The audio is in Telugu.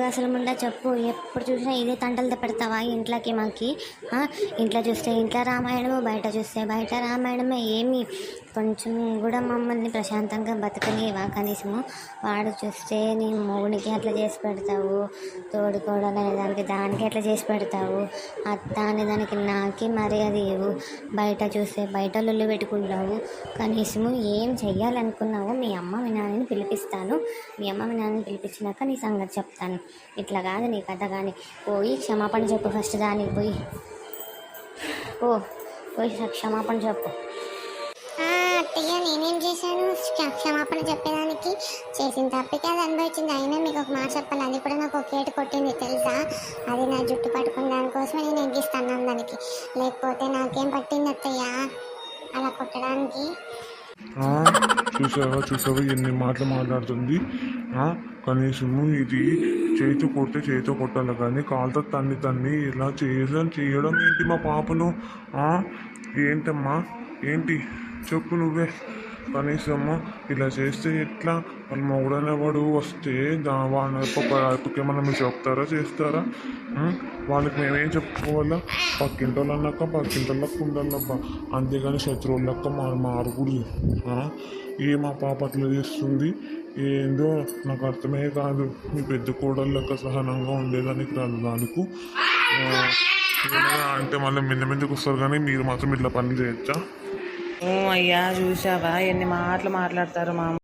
అసలు ముందా చెప్పు. ఎప్పుడు చూసినా ఇదే తంటలు పెడతావా ఇంట్లోకి మాకి? ఇంట్లో చూస్తే ఇంట్లో రామాయణము, బయట చూస్తే బయట రామాయణమే. ఏమి కొంచెం కూడా మమ్మల్ని ప్రశాంతంగా బతకనివా కనీసము? వాడు చూస్తే నీ మొగునికి అట్లా చేసి పెడతావు, తోడుకోవడం అనే దానికి ఎట్లా చేసి పెడతావు, అత్త అనే దానికి నాకే మర్యాద ఇవ్వు. బయట చూస్తే బయట లొల్లు పెట్టుకుంటావు. కనీసము ఏం చెయ్యాలనుకున్నావు? మీ అమ్మ మీ నాన్నని పిలిపిస్తాను. మీ అమ్మ మీ నాన్నని పిలిపించినాక నీ సంగతి చెప్తాను. ఇట్లా కాదు నీ కథ. కానీ పోయి క్షమాపణ చెప్పు ఫస్ట్. దానికి పోయి పోయి క్షమాపణ చెప్పు. అత్తయ్య నేనేం చేశాను క్షమాపణ చెప్పేదానికి? చేసిన తప్పికి అది అనుభవించింది. అయినా మీకు ఒక మాట చెప్పాలి, అది కూడా నాకు ఒక ఏటు కొట్టింది తెలుసా? అది నా జుట్టు పట్టుకున్న దానికోసమే నేను ఎగ్గిస్తాను దానికి, లేకపోతే నాకేం పట్టింది అత్తయ్య అలా కొట్టడానికి? చూసావా ఎన్ని మాటలు మాట్లాడుతుంది. కనీసము ఇది చేతితో కొడితే చేతితో కొట్టాలి, కానీ కాలుతో తన్ని ఇలా చేయడం ఏంటి మా పాపను? ఏంటమ్మా ఏంటి చెప్పు నువ్వే. కనీసము ఇలా చేస్తే ఎట్లా? వాళ్ళ మొగుడనేవాడు వస్తే వాళ్ళకి ఏమన్నా మీరు చెప్తారా చేస్తారా? వాళ్ళకి మేమేం చెప్పుకోవాలా? పక్కింటోళ్ళు అన్నాక పక్కింటోళ్ళకి ఉండాలబ్బా, అంతేగాని శత్రువులక్క మారకూడదు. మా పాప అట్లా చేస్తుంది ఏందో నాకు అర్థమే కాదు. మీ పెద్ద కోడళ్ళక్క సహనంగా ఉండేదానికి రాదు దానికి అంటే మళ్ళీ మిందకు వస్తారు, కానీ మీరు మాత్రం ఇట్లా పనులు చేయొచ్చా? అయ్యా చూసావా ఎన్ని మాటలు మాట్లాడతారు మా